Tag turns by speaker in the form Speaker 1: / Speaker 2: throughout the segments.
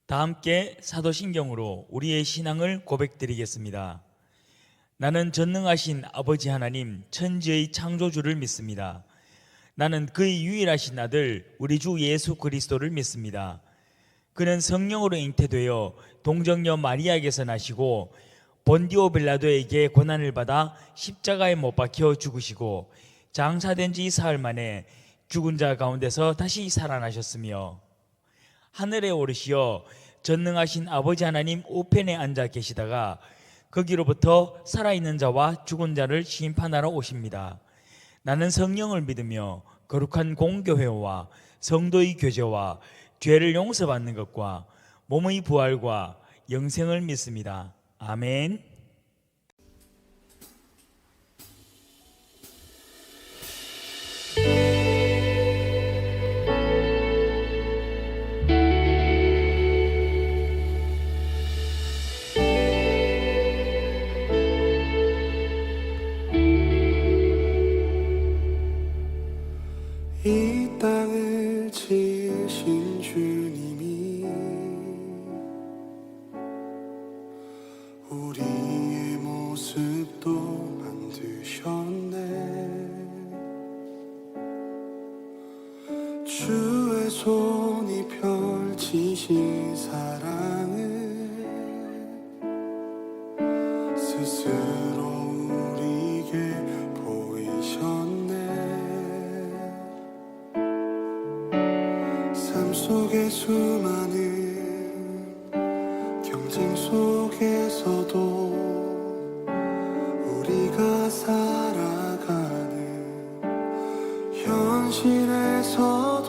Speaker 1: 다 함께 사도신경으로 우리의 신앙을 고백드리겠습니다. 나는 전능하신 아버지 하나님 천지의 창조주를 믿습니다. 나는 그의 유일하신 아들 우리 주 예수 그리스도를 믿습니다. 그는 성령으로 잉태되어 동정녀 마리아에게서 나시고 본디오 빌라도에게 고난을 받아 십자가에 못 박혀 죽으시고 장사된 지 사흘 만에 죽은 자 가운데서 다시 살아나셨으며 하늘에 오르시어 전능하신 아버지 하나님 우편에 앉아 계시다가 거기로부터 살아있는 자와 죽은 자를 심판하러 오십니다. 나는 성령을 믿으며 거룩한 공교회와 성도의 교제와 죄를 용서받는 것과 몸의 부활과 영생을 믿습니다. 아멘.
Speaker 2: 이 땅을 지으신 주님이 우리의 모습도 만드셨네. 주의 손이 펼치신 사랑을 스스로 우리에게 보이셨네. 삶 속의 수많은 경쟁 속에서도 우리가 살아가는 현실에서도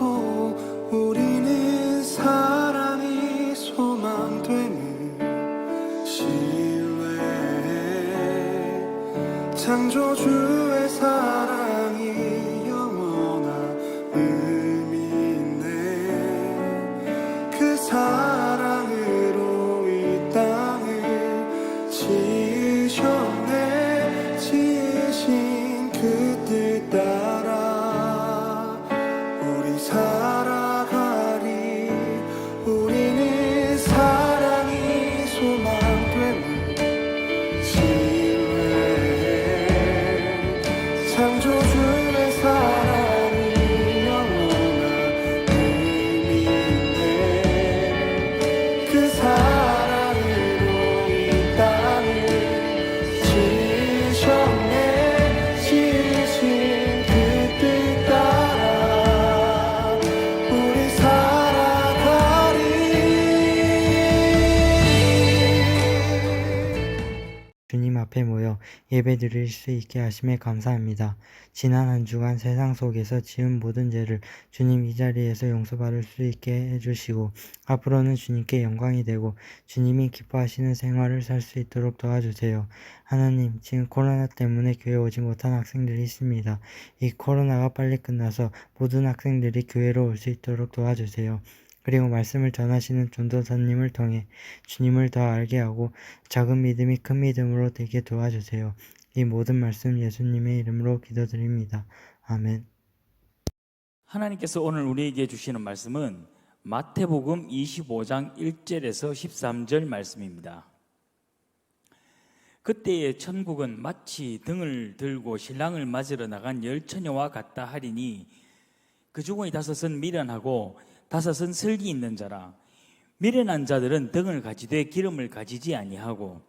Speaker 2: 우리는 사랑이 소망됨을 신뢰해. 창조주의 사랑이 영원한 그 사랑으로 이 땅을 지으셨네. 지으신 그 뜻 따라 우리 살아가리. 우리는 사랑이 소망됨을 신뢰해. 창조주의 사랑이 영원한 그 사랑으로 이 땅을 지으셨네. 지으신 그 뜻 따라 우리 살아가리.
Speaker 3: 주님 앞에 모여 예배 드릴 수 있게 하심에 감사합니다. 지난 한 주간 세상 속에서 지은 모든 죄를 주님 이 자리에서 용서받을 수 있게 해주시고 앞으로는 주님께 영광이 되고 주님이 기뻐하시는 생활을 살 수 있도록 도와주세요. 하나님, 지금 코로나 때문에 교회 오지 못한 학생들이 있습니다. 이 코로나가 빨리 끝나서 모든 학생들이 교회로 올 수 있도록 도와주세요. 그리고 말씀을 전하시는 전도사님을 통해 주님을 더 알게 하고 작은 믿음이 큰 믿음으로 되게 도와주세요. 이 모든 말씀 예수님의 이름으로 기도드립니다. 아멘.
Speaker 1: 하나님께서 오늘 우리에게 주시는 말씀은 마태복음 25장 1절에서 13절 말씀입니다. 그때의 천국은 마치 등을 들고 신랑을 맞으러 나간 열 처녀와 같다 하리니 그 중의 다섯은 미련하고 다섯은 슬기 있는 자라. 미련한 자들은 등을 가지되 기름을 가지지 아니하고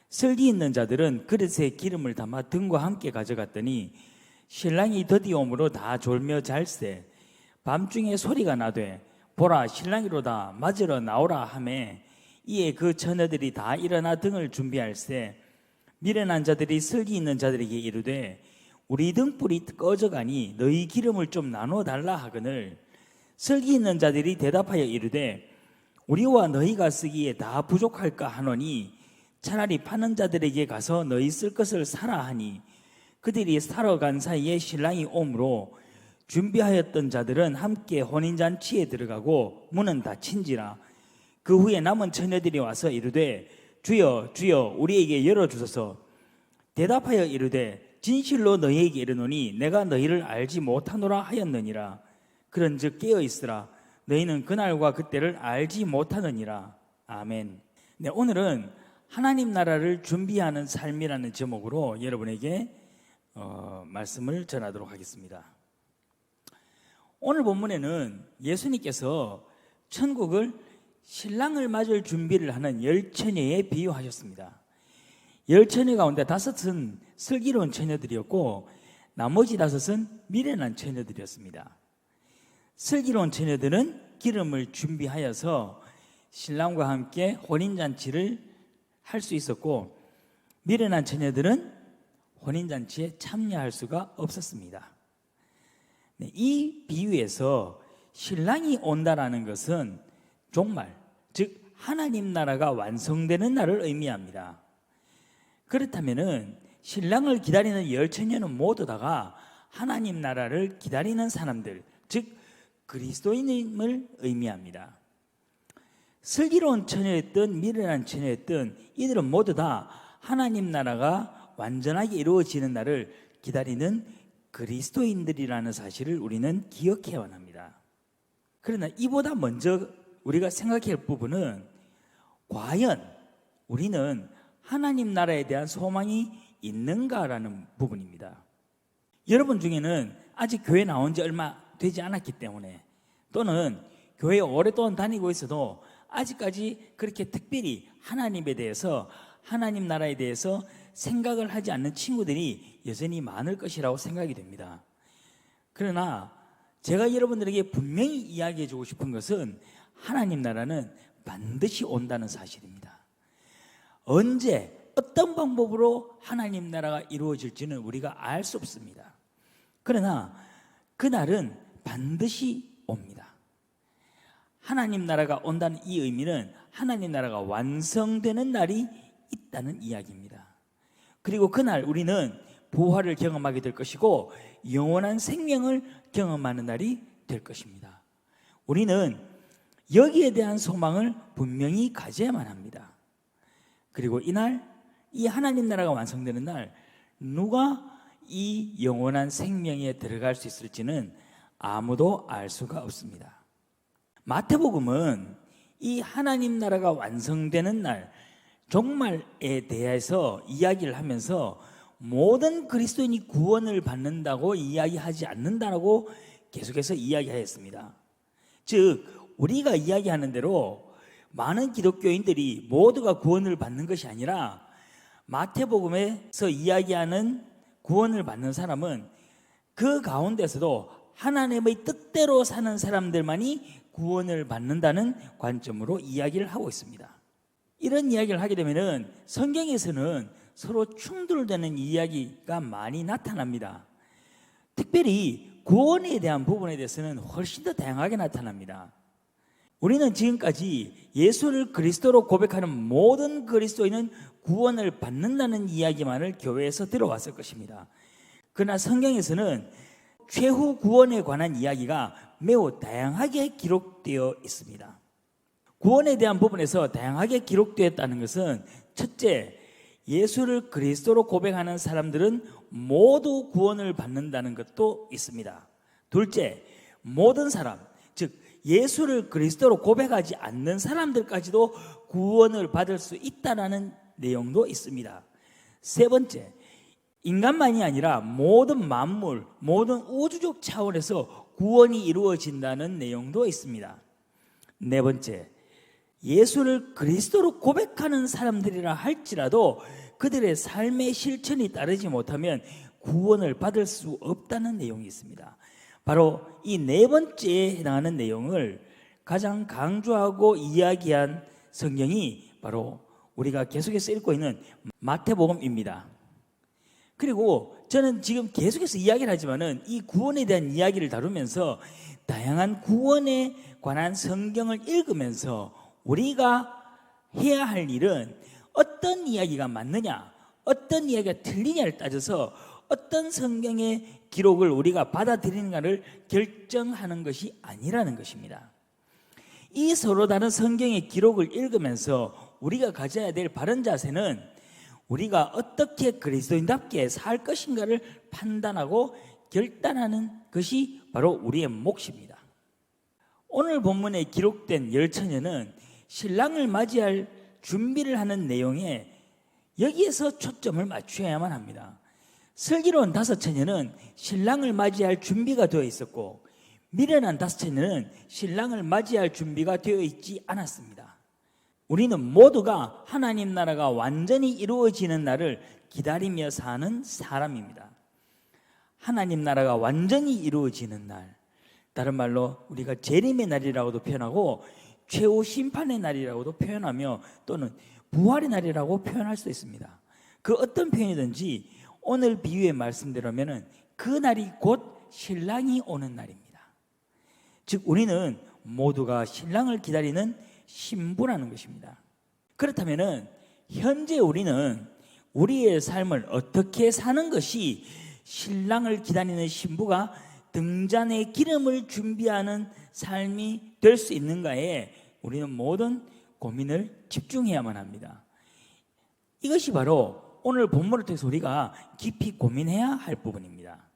Speaker 1: 슬기 있는 자들은 그릇에 기름을 담아 등과 함께 가져갔더니 신랑이 더디옴으로 다 졸며 잘세. 밤중에 소리가 나되 보라 신랑이로다 맞으러 나오라 하매 이에 그 처녀들이 다 일어나 등을 준비할세. 미련한 자들이 슬기 있는 자들에게 이르되 우리 등불이 꺼져가니 너희 기름을 좀 나눠 달라 하거늘 슬기 있는 자들이 대답하여 이르되 우리와 너희가 쓰기에 다 부족할까 하노니 차라리 파는 자들에게 가서 너희 쓸 것을 사라 하니 그들이 사러 간 사이에 신랑이 오므로 준비하였던 자들은 함께 혼인잔치에 들어가고 문은 닫힌지라. 그 후에 남은 처녀들이 와서 이르되 주여 주여 우리에게 열어주소서. 대답하여 이르되 진실로 너희에게 이르노니 내가 너희를 알지 못하노라 하였느니라. 그런즉 깨어있으라. 너희는 그날과 그때를 알지 못하느니라. 아멘. 네, 오늘은 하나님 나라를 준비하는 삶이라는 제목으로 여러분에게 말씀을 전하도록 하겠습니다. 오늘 본문에는 예수님께서 천국을 신랑을 맞을 준비를 하는 10처녀에 비유하셨습니다. 10처녀 가운데 5은 슬기로운 처녀들이었고 나머지 5은 미련한 처녀들이었습니다. 슬기로운 처녀들은 기름을 준비하여서 신랑과 함께 혼인잔치를 할 수 있었고, 미련한 처녀들은 혼인잔치에 참여할 수가 없었습니다. 이 비유에서 신랑이 온다라는 것은 종말, 즉 하나님 나라가 완성되는 날을 의미합니다. 그렇다면은 신랑을 기다리는 10처녀는 모두 다가 하나님 나라를 기다리는 사람들, 즉 그리스도인임을 의미합니다. 슬기로운 처녀였든 미련한 처녀였든 이들은 모두 다 하나님 나라가 완전하게 이루어지는 날을 기다리는 그리스도인들이라는 사실을 우리는 기억해야 합니다. 그러나 이보다 먼저 우리가 생각해야 할 부분은 과연 우리는 하나님 나라에 대한 소망이 있는가라는 부분입니다. 여러분 중에는 아직 교회 나온 지 얼마 되지 않았기 때문에, 또는 교회에 오랫동안 다니고 있어도 아직까지 그렇게 특별히 하나님에 대해서, 하나님 나라에 대해서 생각을 하지 않는 친구들이 여전히 많을 것이라고 생각이 됩니다. 그러나 제가 여러분들에게 분명히 이야기해 주고 싶은 것은 하나님 나라는 반드시 온다는 사실입니다. 언제 어떤 방법으로 하나님 나라가 이루어질지는 우리가 알 수 없습니다. 그러나 그날은 반드시 옵니다. 하나님 나라가 온다는 이 의미는 하나님 나라가 완성되는 날이 있다는 이야기입니다. 그리고 그날 우리는 부활을 경험하게 될 것이고 영원한 생명을 경험하는 날이 될 것입니다. 우리는 여기에 대한 소망을 분명히 가져야만 합니다. 그리고 이날, 이 하나님 나라가 완성되는 날, 누가 이 영원한 생명에 들어갈 수 있을지는 아무도 알 수가 없습니다. 마태복음은 이 하나님 나라가 완성되는 날, 종말에 대해서 이야기를 하면서 모든 그리스도인이 구원을 받는다고 이야기하지 않는다고 계속해서 이야기하였습니다. 즉 우리가 이야기하는 대로 많은 기독교인들이 모두가 구원을 받는 것이 아니라, 마태복음에서 이야기하는 구원을 받는 사람은 그 가운데서도 하나님의 뜻대로 사는 사람들만이 구원을 받는다는 관점으로 이야기를 하고 있습니다. 이런 이야기를 하게 되면은 성경에서는 서로 충돌되는 이야기가 많이 나타납니다. 특별히 구원에 대한 부분에 대해서는 훨씬 더 다양하게 나타납니다. 우리는 지금까지 예수를 그리스도로 고백하는 모든 그리스도인은 구원을 받는다는 이야기만을 교회에서 들어왔을 것입니다. 그러나 성경에서는 최후 구원에 관한 이야기가 매우 다양하게 기록되어 있습니다. 구원에 대한 부분에서 다양하게 기록되었다는 것은, 첫째, 예수를 그리스도로 고백하는 사람들은 모두 구원을 받는다는 것도 있습니다. 둘째, 모든 사람, 즉 예수를 그리스도로 고백하지 않는 사람들까지도 구원을 받을 수 있다는 내용도 있습니다. 세 번째, 인간만이 아니라 모든 만물, 모든 우주적 차원에서 구원이 이루어진다는 내용도 있습니다. 네 번째, 예수를 그리스도로 고백하는 사람들이라 할지라도 그들의 삶의 실천이 따르지 못하면 구원을 받을 수 없다는 내용이 있습니다. 바로 이 네 번째에 해당하는 내용을 가장 강조하고 이야기한 성경이 바로 우리가 계속해서 읽고 있는 마태복음입니다. 그리고 저는 지금 계속해서 이야기를 하지만은 이 구원에 대한 이야기를 다루면서 다양한 구원에 관한 성경을 읽으면서 우리가 해야 할 일은 어떤 이야기가 맞느냐, 어떤 이야기가 틀리냐를 따져서 어떤 성경의 기록을 우리가 받아들이는가를 결정하는 것이 아니라는 것입니다. 이 서로 다른 성경의 기록을 읽으면서 우리가 가져야 될 바른 자세는 우리가 어떻게 그리스도인답게 살 것인가를 판단하고 결단하는 것이 바로 우리의 몫입니다. 오늘 본문에 기록된 열 처녀는 신랑을 맞이할 준비를 하는 내용에 여기에서 초점을 맞추어야만 합니다. 슬기로운 다섯 처녀는 신랑을 맞이할 준비가 되어 있었고, 미련한 다섯 처녀는 신랑을 맞이할 준비가 되어 있지 않았습니다. 우리는 모두가 하나님 나라가 완전히 이루어지는 날을 기다리며 사는 사람입니다. 하나님 나라가 완전히 이루어지는 날, 다른 말로 우리가 재림의 날이라고도 표현하고 최후 심판의 날이라고도 표현하며 또는 부활의 날이라고 표현할 수 있습니다. 그 어떤 표현이든지 오늘 비유의 말씀대로면 그 날이 곧 신랑이 오는 날입니다. 즉 우리는 모두가 신랑을 기다리는 신부라는 것입니다. 그렇다면 현재 우리는 우리의 삶을 어떻게 사는 것이 신랑을 기다리는 신부가 등잔의 기름을 준비하는 삶이 될 수 있는가에 우리는 모든 고민을 집중해야만 합니다. 이것이 바로 오늘 본문을 통해서 우리가 깊이 고민해야 할 부분입니다.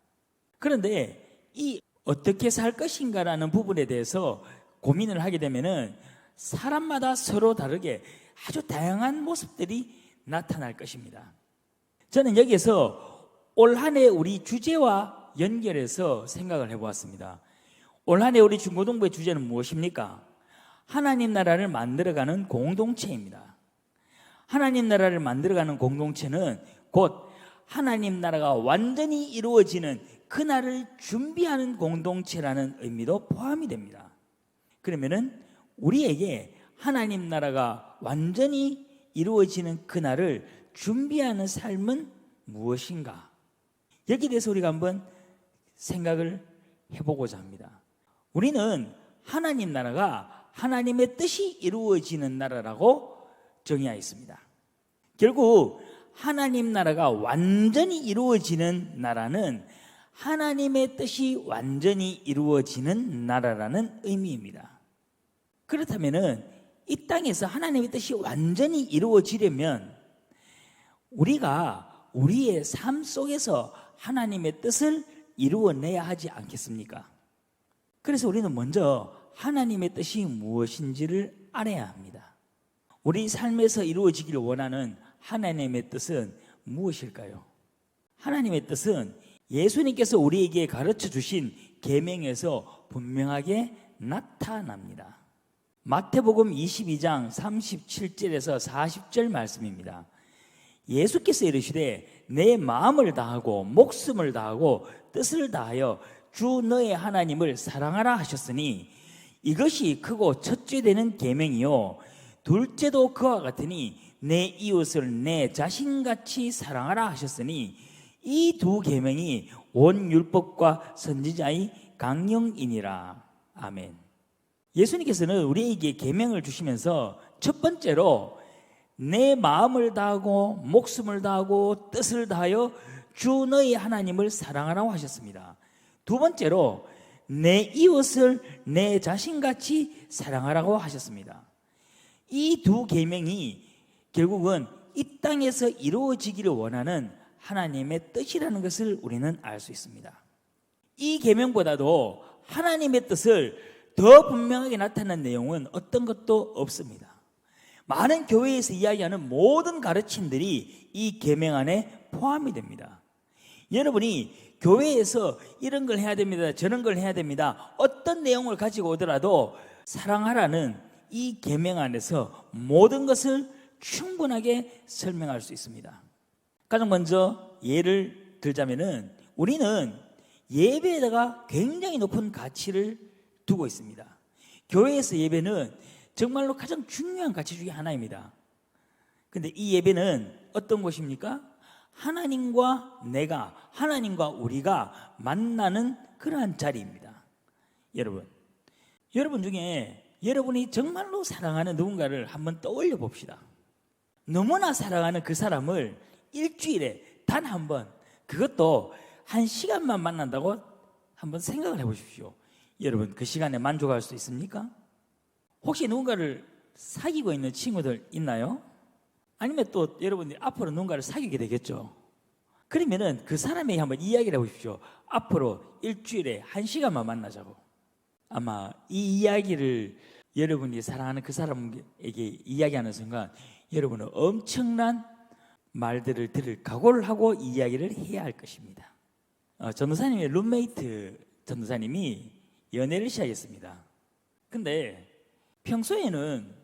Speaker 1: 그런데 이 어떻게 살 것인가라는 부분에 대해서 고민을 하게 되면은 사람마다 서로 다르게 아주 다양한 모습들이 나타날 것입니다. 저는 여기에서 올 한 해 우리 주제와 연결해서 생각을 해보았습니다. 올 한 해 우리 중고등부의 주제는 무엇입니까? 하나님 나라를 만들어가는 공동체입니다. 하나님 나라를 만들어가는 공동체는 곧 하나님 나라가 완전히 이루어지는 그날을 준비하는 공동체라는 의미도 포함이 됩니다. 그러면은 우리에게 하나님 나라가 완전히 이루어지는 그날을 준비하는 삶은 무엇인가? 여기에 대해서 우리가 한번 생각을 해보고자 합니다. 우리는 하나님 나라가 하나님의 뜻이 이루어지는 나라라고 정의하였습니다. 결국 하나님 나라가 완전히 이루어지는 나라는 하나님의 뜻이 완전히 이루어지는 나라라는 의미입니다. 그렇다면 이 땅에서 하나님의 뜻이 완전히 이루어지려면 우리가 우리의 삶 속에서 하나님의 뜻을 이루어내야 하지 않겠습니까? 그래서 우리는 먼저 하나님의 뜻이 무엇인지를 알아야 합니다. 우리 삶에서 이루어지기를 원하는 하나님의 뜻은 무엇일까요? 하나님의 뜻은 예수님께서 우리에게 가르쳐 주신 계명에서 분명하게 나타납니다. 마태복음 22장 37절에서 40절 말씀입니다. 예수께서 이르시되 내 마음을 다하고 목숨을 다하고 뜻을 다하여 주 너의 하나님을 사랑하라 하셨으니 이것이 크고 첫째 되는 계명이요 둘째도 그와 같으니 내 이웃을 내 자신같이 사랑하라 하셨으니 이 두 계명이 온 율법과 선지자의 강령이니라. 아멘. 예수님께서는 우리에게 계명을 주시면서 첫 번째로 내 마음을 다하고 목숨을 다하고 뜻을 다하여 주 너의 하나님을 사랑하라고 하셨습니다. 두 번째로 내 이웃을 내 자신같이 사랑하라고 하셨습니다. 이 두 계명이 결국은 이 땅에서 이루어지기를 원하는 하나님의 뜻이라는 것을 우리는 알 수 있습니다. 이 계명보다도 하나님의 뜻을 더 분명하게 나타낸 내용은 어떤 것도 없습니다. 많은 교회에서 이야기하는 모든 가르침들이 이 계명 안에 포함이 됩니다. 여러분이 교회에서 이런 걸 해야 됩니다, 저런 걸 해야 됩니다, 어떤 내용을 가지고 오더라도 사랑하라는 이 계명 안에서 모든 것을 충분하게 설명할 수 있습니다. 가장 먼저 예를 들자면은 우리는 예배에다가 굉장히 높은 가치를 두고 있습니다. 교회에서 예배는 정말로 가장 중요한 가치 중에 하나입니다. 근데 이 예배는 어떤 곳입니까? 하나님과 내가, 하나님과 우리가 만나는 그러한 자리입니다. 여러분 중에 여러분이 정말로 사랑하는 누군가를 한번 떠올려 봅시다. 너무나 사랑하는 그 사람을 일주일에 단 한 번, 그것도 1시간만 만난다고 한번 생각을 해보십시오. 여러분 그 시간에 만족할 수 있습니까? 혹시 누군가를 사귀고 있는 친구들 있나요? 아니면 또 여러분들이 앞으로 누군가를 사귀게 되겠죠. 그러면은 그 사람에게 한번 이야기를 해보십시오. 앞으로 일주일에 1시간만 만나자고. 아마 이 이야기를 여러분이 사랑하는 그 사람에게 이야기하는 순간 여러분은 엄청난 말들을 들을 각오를 하고 이 이야기를 해야 할 것입니다. 전도사님의 룸메이트 전도사님이 연애를 시작했습니다. 근데 평소에는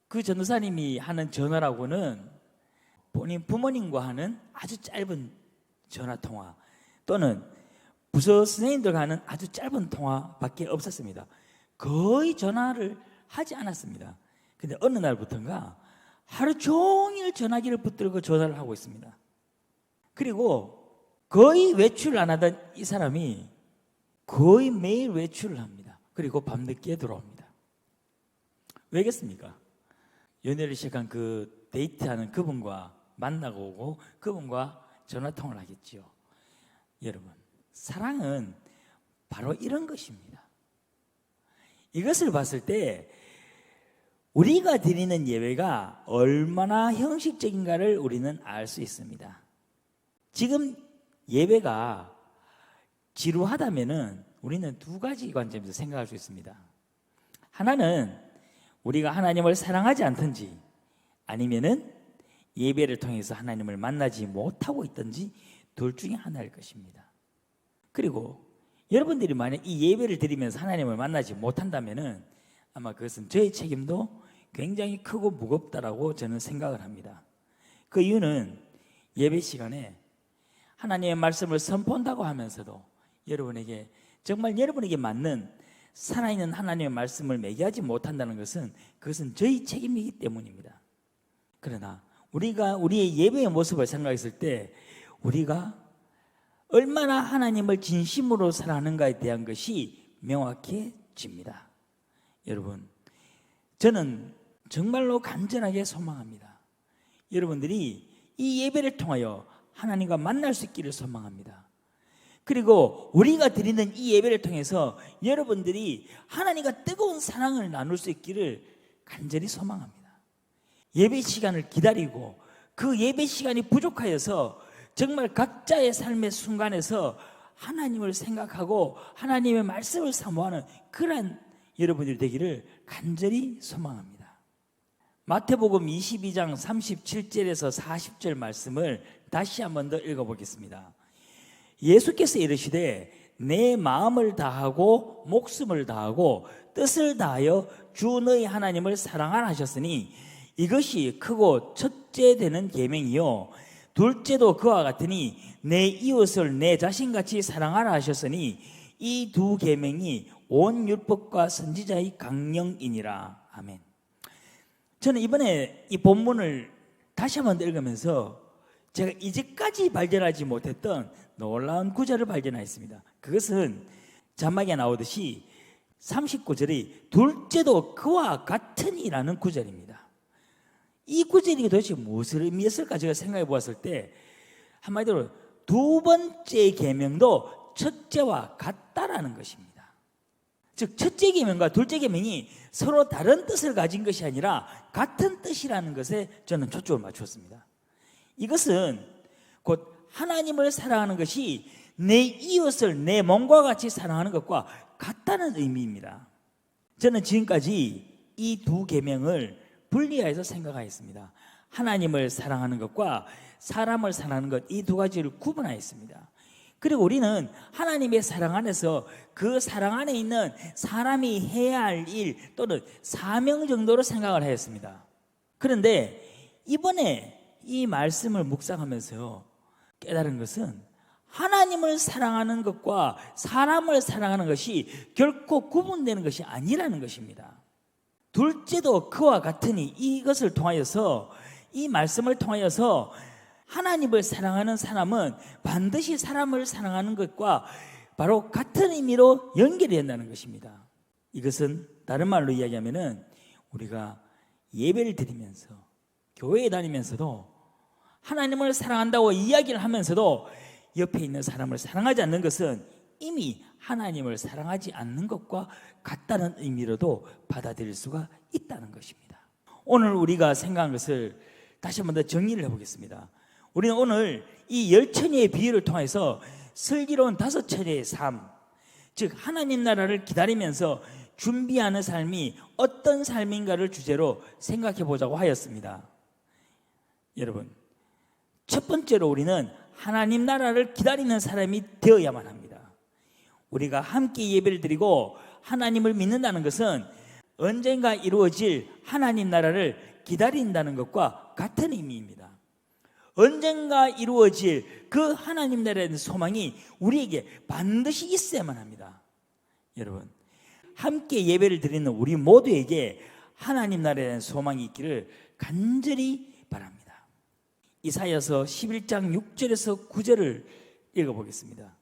Speaker 1: 그 전도사님이 하는 전화라고는 본인 부모님과 하는 아주 짧은 전화 통화 또는 부서 선생님들과 하는 아주 짧은 통화밖에 없었습니다. 거의 전화를 하지 않았습니다. 근데 어느 날부터인가 하루 종일 전화기를 붙들고 전화를 하고 있습니다. 그리고 거의 외출을 안 하던 이 사람이 거의 매일 외출을 합니다. 그리고 밤늦게 들어옵니다. 왜겠습니까? 연애를 시작한 그 데이트하는 그분과 만나고 오고 그분과 전화통화를 하겠지요. 여러분, 사랑은 바로 이런 것입니다. 이것을 봤을 때 우리가 드리는 예배가 얼마나 형식적인가를 우리는 알 수 있습니다. 지금 예배가 지루하다면은 우리는 두 가지 관점에서 생각할 수 있습니다. 하나는 우리가 하나님을 사랑하지 않든지 아니면은 예배를 통해서 하나님을 만나지 못하고 있든지 둘 중에 하나일 것입니다. 그리고 여러분들이 만약 이 예배를 드리면서 하나님을 만나지 못한다면은 아마 그것은 저의 책임도 굉장히 크고 무겁다라고 저는 생각을 합니다. 그 이유는 예배 시간에 하나님의 말씀을 선포한다고 하면서도 여러분에게 정말 여러분에게 맞는 살아있는 하나님의 말씀을 매개하지 못한다는 것은 그것은 저희 책임이기 때문입니다. 그러나 우리가 우리의 예배의 모습을 생각했을 때 우리가 얼마나 하나님을 진심으로 사랑하는가에 대한 것이 명확해집니다. 여러분, 저는 정말로 간절하게 소망합니다. 여러분들이 이 예배를 통하여 하나님과 만날 수 있기를 소망합니다. 그리고 우리가 드리는 이 예배를 통해서 여러분들이 하나님과 뜨거운 사랑을 나눌 수 있기를 간절히 소망합니다. 예배 시간을 기다리고 그 예배 시간이 부족하여서 정말 각자의 삶의 순간에서 하나님을 생각하고 하나님의 말씀을 사모하는 그런 여러분들이 되기를 간절히 소망합니다. 마태복음 22장 37절에서 40절 말씀을 다시 한 번 더 읽어보겠습니다. 예수께서 이르시되 내 마음을 다하고 목숨을 다하고 뜻을 다하여 주 너희 하나님을 사랑하라 하셨으니 이것이 크고 첫째 되는 계명이요 둘째도 그와 같으니 내 이웃을 내 자신같이 사랑하라 하셨으니 이 두 계명이 온 율법과 선지자의 강령이니라. 아멘. 저는 이번에 이 본문을 다시 한번 읽으면서 제가 이제까지 발견하지 못했던 놀라운 구절을 발견했습니다. 그것은 자막에 나오듯이 39절이 둘째도 그와 같으니라는 구절입니다. 이 구절이 도대체 무엇을 의미했을까 제가 생각해 보았을 때 한마디로 두 번째 계명도 첫째와 같다라는 것입니다. 즉 첫째 계명과 둘째 계명이 서로 다른 뜻을 가진 것이 아니라 같은 뜻이라는 것에 저는 초점을 맞추었습니다. 이것은 곧 하나님을 사랑하는 것이 내 이웃을 내 몸과 같이 사랑하는 것과 같다는 의미입니다. 저는 지금까지 이 두 계명을 분리해서 생각하였습니다. 하나님을 사랑하는 것과 사람을 사랑하는 것 이 두 가지를 구분하였습니다. 그리고 우리는 하나님의 사랑 안에서 그 사랑 안에 있는 사람이 해야 할 일 또는 사명 정도로 생각을 하였습니다. 그런데 이번에 이 말씀을 묵상하면서 깨달은 것은 하나님을 사랑하는 것과 사람을 사랑하는 것이 결코 구분되는 것이 아니라는 것입니다. 둘째도 그와 같으니 이것을 통하여서 이 말씀을 통하여서 하나님을 사랑하는 사람은 반드시 사람을 사랑하는 것과 바로 같은 의미로 연결이 된다는 것입니다. 이것은 다른 말로 이야기하면은 우리가 예배를 드리면서 교회에 다니면서도 하나님을 사랑한다고 이야기를 하면서도 옆에 있는 사람을 사랑하지 않는 것은 이미 하나님을 사랑하지 않는 것과 같다는 의미로도 받아들일 수가 있다는 것입니다. 오늘 우리가 생각한 것을 다시 한 번 더 정리를 해보겠습니다. 우리는 오늘 이 10처녀의 비유를 통해서 슬기로운 5처녀의 삶, 즉 하나님 나라를 기다리면서 준비하는 삶이 어떤 삶인가를 주제로 생각해 보자고 하였습니다. 여러분, 첫 번째로 우리는 하나님 나라를 기다리는 사람이 되어야만 합니다. 우리가 함께 예배를 드리고 하나님을 믿는다는 것은 언젠가 이루어질 하나님 나라를 기다린다는 것과 같은 의미입니다. 언젠가 이루어질 그 하나님 나라에 대한 소망이 우리에게 반드시 있어야만 합니다. 여러분, 함께 예배를 드리는 우리 모두에게 하나님 나라에 대한 소망이 있기를 간절히 바랍니다. 이사야서 11장 6절에서 9절을 읽어보겠습니다.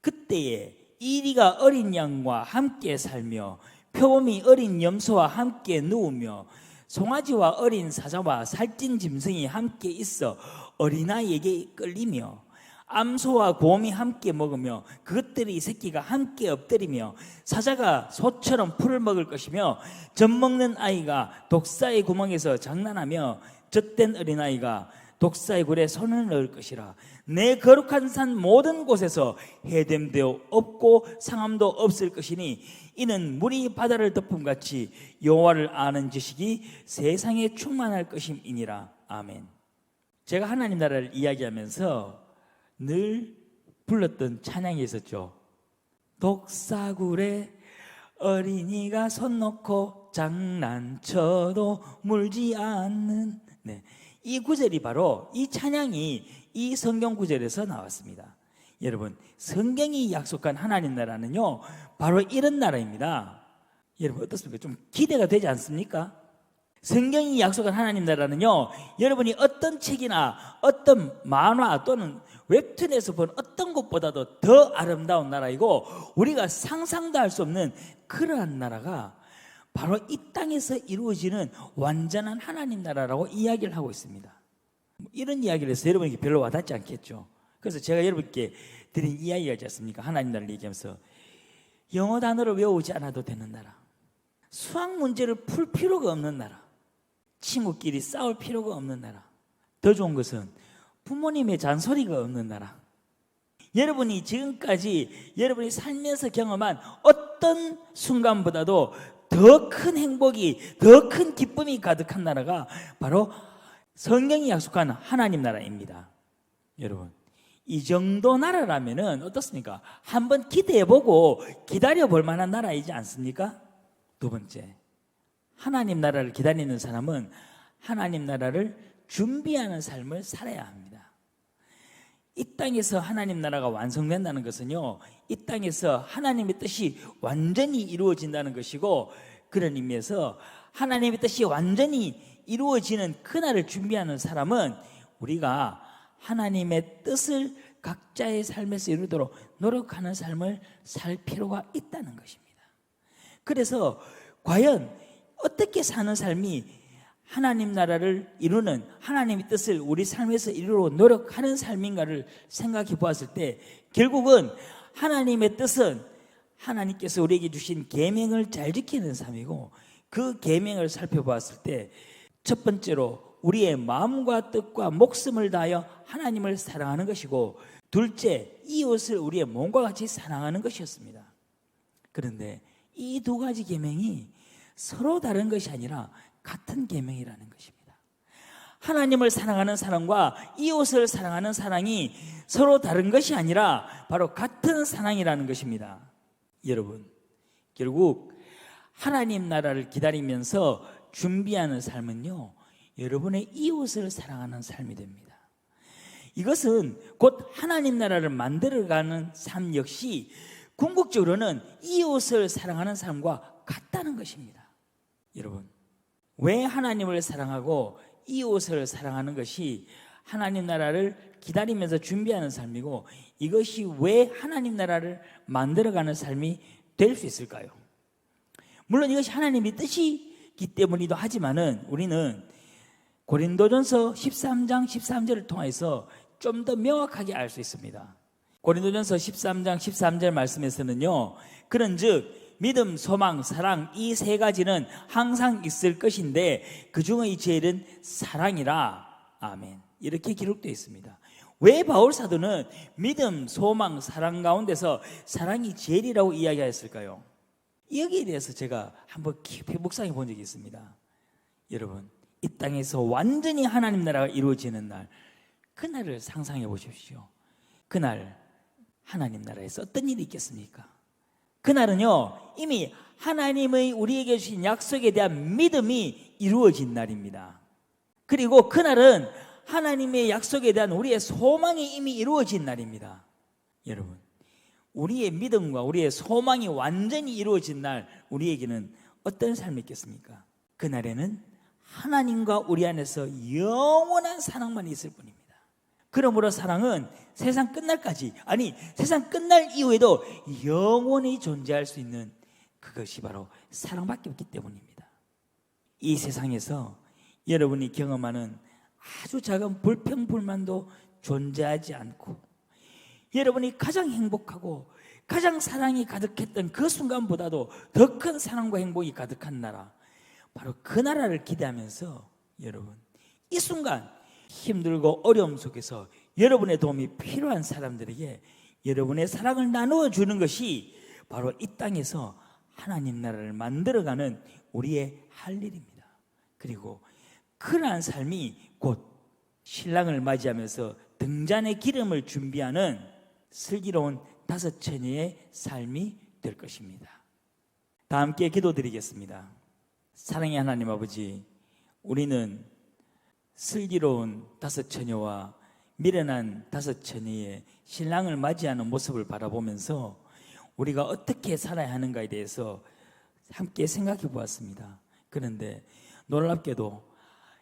Speaker 1: 그때에 이리가 어린 양과 함께 살며 표범이 어린 염소와 함께 누우며 송아지와 어린 사자와 살찐 짐승이 함께 있어 어린아이에게 끌리며 암소와 곰이 함께 먹으며 그것들이 새끼가 함께 엎드리며 사자가 소처럼 풀을 먹을 것이며 젖먹는 아이가 독사의 구멍에서 장난하며 젖된 어린아이가 독사의 굴에 손을 넣을 것이라. 내 거룩한 산 모든 곳에서 해됨되어 없고 상함도 없을 것이니 이는 물이 바다를 덮음같이 여호와를 아는 지식이 세상에 충만할 것임이니라. 아멘. 제가 하나님 나라를 이야기하면서 늘 불렀던 찬양이 있었죠. 독사굴에 어린이가 손 놓고 장난쳐도 물지 않는, 이 구절이 바로 이 찬양이 이 성경 구절에서 나왔습니다. 여러분, 성경이 약속한 하나님 나라는요 바로 이런 나라입니다. 여러분 어떻습니까? 좀 기대가 되지 않습니까? 성경이 약속한 하나님 나라는요, 여러분이 어떤 책이나 어떤 만화 또는 웹툰에서 본 어떤 것보다도 더 아름다운 나라이고 우리가 상상도 할 수 없는 그러한 나라가 바로 이 땅에서 이루어지는 완전한 하나님 나라라고 이야기를 하고 있습니다. 이런 이야기를 해서 여러분에게 별로 와닿지 않겠죠. 그래서 제가 여러분께 드린 이야기가 있지 않습니까? 하나님 나라를 얘기하면서 영어 단어를 외우지 않아도 되는 나라, 수학 문제를 풀 필요가 없는 나라, 친구끼리 싸울 필요가 없는 나라, 더 좋은 것은 부모님의 잔소리가 없는 나라. 여러분이 지금까지 여러분이 살면서 경험한 어떤 순간보다도 더 큰 행복이, 더 큰 기쁨이 가득한 나라가 바로 성경이 약속한 하나님 나라입니다. 여러분, 이 정도 나라라면은 어떻습니까? 한번 기대해보고 기다려볼 만한 나라이지 않습니까? 두 번째, 하나님 나라를 기다리는 사람은 하나님 나라를 준비하는 삶을 살아야 합니다. 이 땅에서 하나님 나라가 완성된다는 것은요, 이 땅에서 하나님의 뜻이 완전히 이루어진다는 것이고, 그런 의미에서 하나님의 뜻이 완전히 이루어지는 그날을 준비하는 사람은 우리가 하나님의 뜻을 각자의 삶에서 이루도록 노력하는 삶을 살 필요가 있다는 것입니다. 그래서 과연 어떻게 사는 삶이 하나님 나라를 이루는, 하나님의 뜻을 우리 삶에서 이루려 노력하는 삶인가를 생각해 보았을 때 결국은 하나님의 뜻은 하나님께서 우리에게 주신 계명을 잘 지키는 삶이고, 그 계명을 살펴보았을 때 첫 번째로 우리의 마음과 뜻과 목숨을 다하여 하나님을 사랑하는 것이고, 둘째, 이웃을 우리의 몸과 같이 사랑하는 것이었습니다. 그런데 이 두 가지 계명이 서로 다른 것이 아니라 같은 계명이라는 것입니다. 하나님을 사랑하는 사랑과 이웃을 사랑하는 사랑이 서로 다른 것이 아니라 바로 같은 사랑이라는 것입니다. 여러분, 결국 하나님 나라를 기다리면서 준비하는 삶은요, 여러분의 이웃을 사랑하는 삶이 됩니다. 이것은 곧 하나님 나라를 만들어가는 삶 역시 궁극적으로는 이웃을 사랑하는 삶과 같다는 것입니다. 여러분, 왜 하나님을 사랑하고 이웃을 사랑하는 것이 하나님 나라를 기다리면서 준비하는 삶이고, 이것이 왜 하나님 나라를 만들어가는 삶이 될 수 있을까요? 물론 이것이 하나님의 뜻이기 때문이기도 하지만은 우리는 고린도전서 13장 13절을 통해서 좀 더 명확하게 알 수 있습니다. 고린도전서 13장 13절 말씀에서는요, 그런즉 믿음, 소망, 사랑 이 세 가지는 항상 있을 것인데 그 중의 제일은 사랑이라. 아멘. 이렇게 기록되어 있습니다. 왜 바울 사도는 믿음, 소망, 사랑 가운데서 사랑이 제일이라고 이야기하였을까요? 여기에 대해서 제가 한번 깊이 묵상해 본 적이 있습니다. 여러분, 이 땅에서 완전히 하나님 나라가 이루어지는 날, 그날을 상상해 보십시오. 그날 하나님 나라에서 어떤 일이 있겠습니까? 그날은요, 이미 하나님의 우리에게 주신 약속에 대한 믿음이 이루어진 날입니다. 그리고 그날은 하나님의 약속에 대한 우리의 소망이 이미 이루어진 날입니다. 여러분, 우리의 믿음과 우리의 소망이 완전히 이루어진 날, 우리에게는 어떤 삶이 있겠습니까? 그날에는 하나님과 우리 안에서 영원한 사랑만 있을 뿐입니다. 그러므로 사랑은 세상 끝날까지, 아니 세상 끝날 이후에도 영원히 존재할 수 있는 그것이 바로 사랑밖에 없기 때문입니다. 이 세상에서 여러분이 경험하는 아주 작은 불평불만도 존재하지 않고, 여러분이 가장 행복하고 가장 사랑이 가득했던 그 순간보다도 더 큰 사랑과 행복이 가득한 나라, 바로 그 나라를 기대하면서 여러분, 이 순간 힘들고 어려움 속에서 여러분의 도움이 필요한 사람들에게 여러분의 사랑을 나누어 주는 것이 바로 이 땅에서 하나님 나라를 만들어가는 우리의 할 일입니다. 그리고 그러한 삶이 곧 신랑을 맞이하면서 등잔의 기름을 준비하는 슬기로운 다섯 처녀의 삶이 될 것입니다. 다 함께 기도드리겠습니다. 사랑의 하나님 아버지, 우리는 슬기로운 다섯 처녀와 미련한 다섯 처녀의 신랑을 맞이하는 모습을 바라보면서 우리가 어떻게 살아야 하는가에 대해서 함께 생각해 보았습니다. 그런데 놀랍게도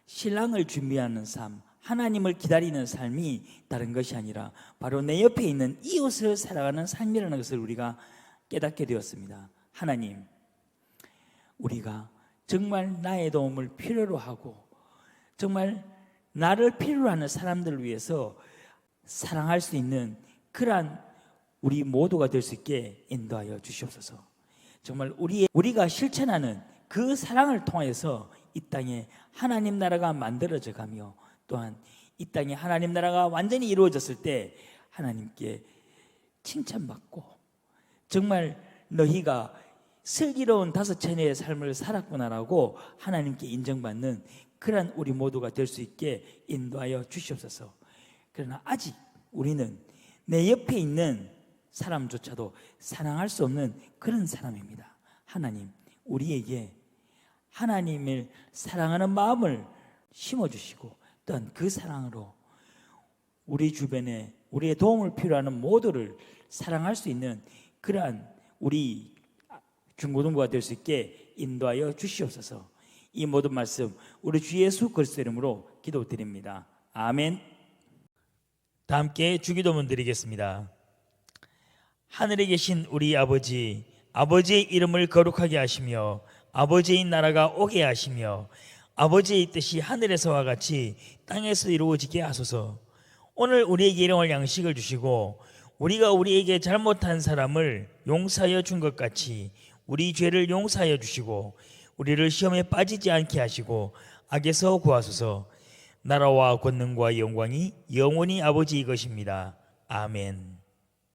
Speaker 1: 신랑을 준비하는 삶, 하나님을 기다리는 삶이 다른 것이 아니라 바로 내 옆에 있는 이웃을 살아가는 삶이라는 것을 우리가 깨닫게 되었습니다. 하나님, 우리가 정말 나의 도움을 필요로 하고 정말 나를 필요로 하는 사람들을 위해서 사랑할 수 있는 그러한 우리 모두가 될 수 있게 인도하여 주시옵소서. 정말 우리가 실천하는 그 사랑을 통해서 이 땅에 하나님 나라가 만들어져 가며, 또한 이 땅에 하나님 나라가 완전히 이루어졌을 때 하나님께 칭찬받고, 정말 너희가 슬기로운 다섯 처녀의 삶을 살았구나라고 하나님께 인정받는 그런 우리 모두가 될 수 있게 인도하여 주시옵소서. 그러나 아직 우리는 내 옆에 있는 사람조차도 사랑할 수 없는 그런 사람입니다. 하나님, 우리에게 하나님을 사랑하는 마음을 심어주시고, 또한 그 사랑으로 우리 주변에 우리의 도움을 필요하는 모두를 사랑할 수 있는 그러한 우리 중고등부가 될 수 있게 인도하여 주시옵소서. 이 모든 말씀 우리 주 예수 그리스도 이름으로 기도드립니다. 아멘. 다 함께 주기도문 드리겠습니다. 하늘에 계신 우리 아버지, 아버지의 이름을 거룩하게 하시며 아버지의 나라가 오게 하시며 아버지의 뜻이 하늘에서와 같이 땅에서 이루어지게 하소서. 오늘 우리에게 일용할 양식을 주시고 우리가 우리에게 잘못한 사람을 용서하여 준 것 같이 우리 죄를 용서하여 주시고 우리를 시험에 빠지지 않게 하시고 악에서 구하소서. 나라와 권능과 영광이 영원히 아버지의 것입니다. 아멘.